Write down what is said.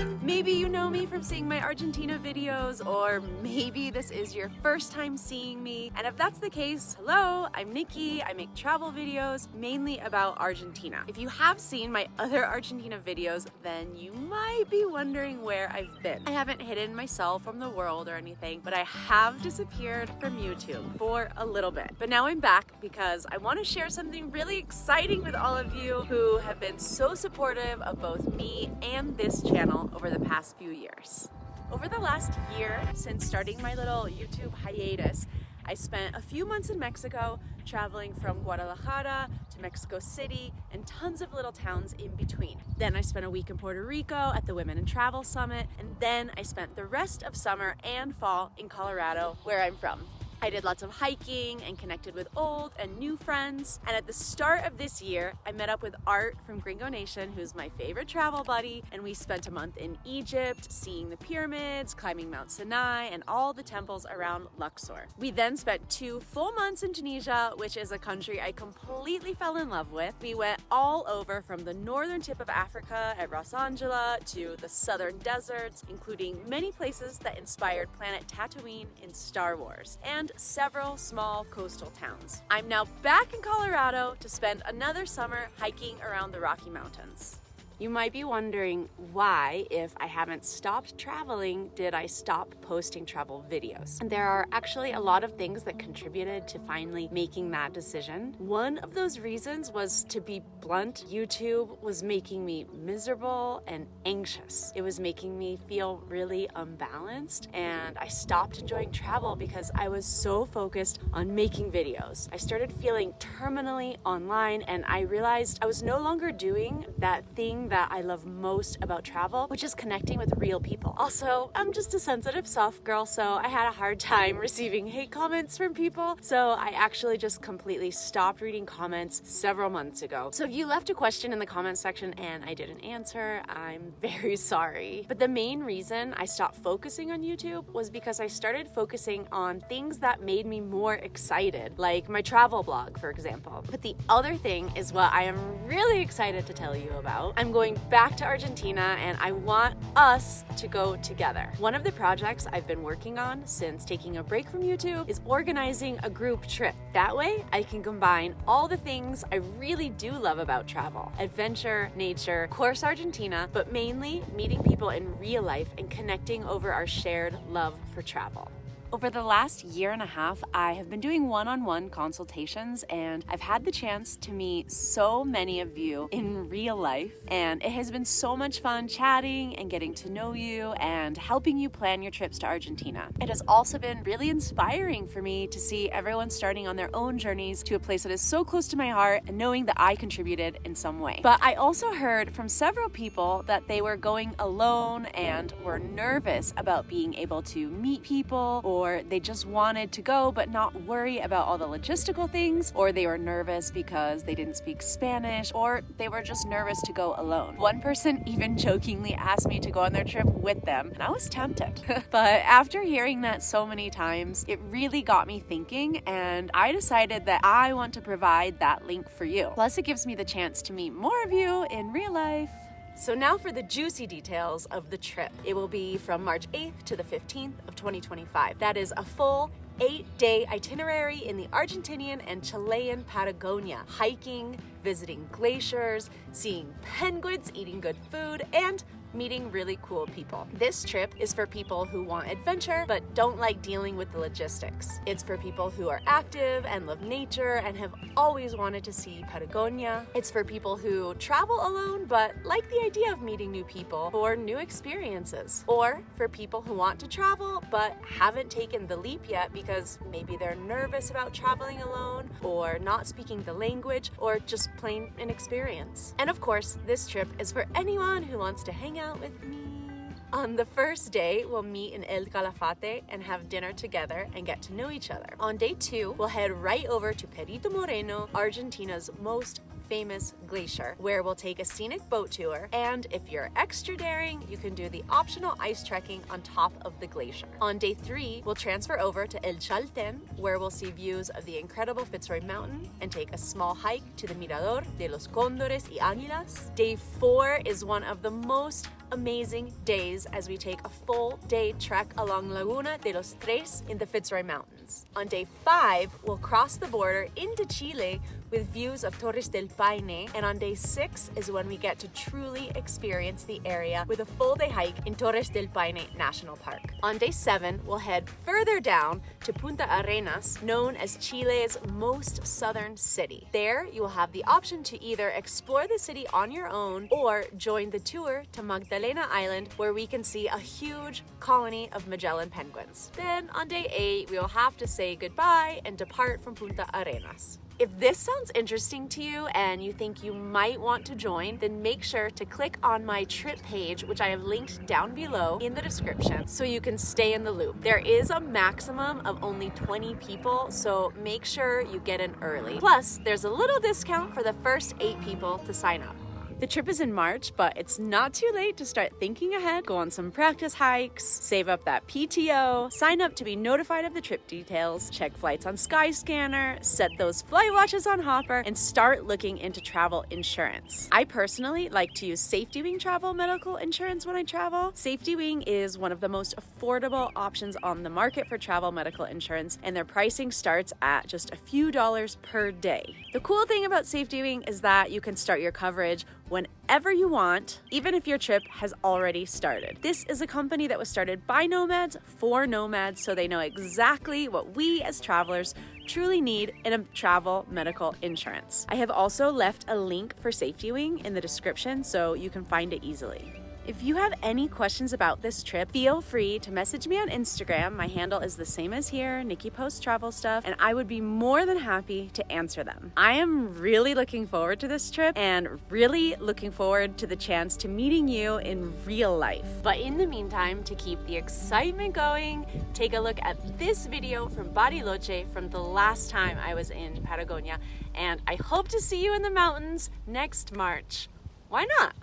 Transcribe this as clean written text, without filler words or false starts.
everyone! Maybe you know me from seeing my Argentina videos, or maybe this is your first time seeing me. And if that's the case, hello, I'm Nikki. I make travel videos mainly about Argentina. If you have seen my other Argentina videos, then you might be wondering where I've been. I haven't hidden myself from the world or anything, but I have disappeared from YouTube for a little bit. But now I'm back because I want to share something really exciting with all of you who have been so supportive of both me and this channel over the past few years. Over the last year, since starting my little YouTube hiatus, I spent a few months in Mexico traveling from Guadalajara to Mexico City and tons of little towns in between. Then I spent a week in Puerto Rico at the Women in Travel Summit, and then I spent the rest of summer and fall in Colorado, where I'm from. I did lots of hiking and connected with old and new friends. And at the start of this year, I met up with Art from Gringo Nation, who's my favorite travel buddy. And we spent a month in Egypt, seeing the pyramids, climbing Mount Sinai, and all the temples around Luxor. We then spent 2 full months in Tunisia, which is a country I completely fell in love with. We went all over from the northern tip of Africa at Ras Angela to the southern deserts, including many places that inspired planet Tatooine in Star Wars, and several small coastal towns. I'm now back in Colorado to spend another summer hiking around the Rocky Mountains. You might be wondering why, if I haven't stopped traveling, did I stop posting travel videos? And there are actually a lot of things that contributed to finally making that decision. One of those reasons was, to be blunt, YouTube was making me miserable and anxious. It was making me feel really unbalanced, and I stopped enjoying travel because I was so focused on making videos. I started feeling terminally online, and I realized I was no longer doing that thing that I love most about travel, which is connecting with real people. Also, I'm just a sensitive soft girl, so I had a hard time receiving hate comments from people, so I actually just completely stopped reading comments several months ago. So if you left a question in the comment section and I didn't answer, I'm very sorry. But the main reason I stopped focusing on YouTube was because I started focusing on things that made me more excited, like my travel blog, for example. But the other thing is what I am really excited to tell you about. I'm going back to Argentina, and I want us to go together. One of the projects I've been working on since taking a break from YouTube is organizing a group trip. That way I can combine all the things I really do love about travel: adventure, nature, of course Argentina, but mainly meeting people in real life and connecting over our shared love for travel. Over the last year and a half, I have been doing one-on-one consultations, and I've had the chance to meet so many of you in real life, and it has been so much fun chatting and getting to know you and helping you plan your trips to Argentina. It has also been really inspiring for me to see everyone starting on their own journeys to a place that is so close to my heart, and knowing that I contributed in some way. But I also heard from several people that they were going alone and were nervous about being able to meet people, or they just wanted to go but not worry about all the logistical things, or they were nervous because they didn't speak Spanish, or they were just nervous to go alone. One person even jokingly asked me to go on their trip with them, and I was tempted. But after hearing that so many times, it really got me thinking, and I decided that I want to provide that link for you. Plus, it gives me the chance to meet more of you in real life. So now for the juicy details of the trip. It will be from March 8th to the 15th of 2025. That is a full 8-day itinerary in the Argentinian and Chilean Patagonia, hiking, visiting glaciers, seeing penguins, eating good food, and meeting really cool people. This trip is for people who want adventure but don't like dealing with the logistics. It's for people who are active and love nature and have always wanted to see Patagonia. It's for people who travel alone but like the idea of meeting new people or new experiences. Or for people who want to travel but haven't taken the leap yet because maybe they're nervous about traveling alone, or not speaking the language, or just plain inexperienced. And of course, this trip is for anyone who wants to hang out with me. On the first day, we'll meet in El Calafate and have dinner together and get to know each other. On day 2, we'll head right over to Perito Moreno, Argentina's most famous glacier, where we'll take a scenic boat tour, and if you're extra daring, you can do the optional ice trekking on top of the glacier. On day 3, we'll transfer over to El Chaltén, where we'll see views of the incredible Fitzroy Mountain and take a small hike to the Mirador de los Cóndores y Águilas. Day 4 is one of the most amazing days as we take a full day trek along Laguna de los Tres in the Fitzroy Mountains. On day 5, we'll cross the border into Chile with views of Torres del Paine, and on day 6 is when we get to truly experience the area with a full day hike in Torres del Paine National Park. On day 7, we'll head further down to Punta Arenas, known as Chile's most southern city. There, you will have the option to either explore the city on your own or join the tour to Magdalena Island, where we can see a huge colony of Magellan penguins. Then on day 8, we will have to say goodbye and depart from Punta Arenas. If this sounds interesting to you and you think you might want to join, then make sure to click on my trip page, which I have linked down below in the description, so you can stay in the loop. There is a maximum of only 20 people, so make sure you get in early. Plus, there's a little discount for the first 8 people to sign up. The trip is in March, but it's not too late to start thinking ahead, go on some practice hikes, save up that PTO, sign up to be notified of the trip details, check flights on Skyscanner, set those flight watches on Hopper, and start looking into travel insurance. I personally like to use SafetyWing travel medical insurance when I travel. SafetyWing is one of the most affordable options on the market for travel medical insurance, and their pricing starts at just a few dollars per day. The cool thing about SafetyWing is that you can start your coverage whenever you want, even if your trip has already started. This is a company that was started by nomads for nomads, so they know exactly what we as travelers truly need in a travel medical insurance. I have also left a link for SafetyWing in the description so you can find it easily. If you have any questions about this trip, feel free to message me on Instagram. My handle is the same as here, Nikki Posts Travel Stuff, and I would be more than happy to answer them. I am really looking forward to this trip and really looking forward to the chance to meeting you in real life. But in the meantime, to keep the excitement going, take a look at this video from Bariloche from the last time I was in Patagonia, and I hope to see you in the mountains next March. Why not?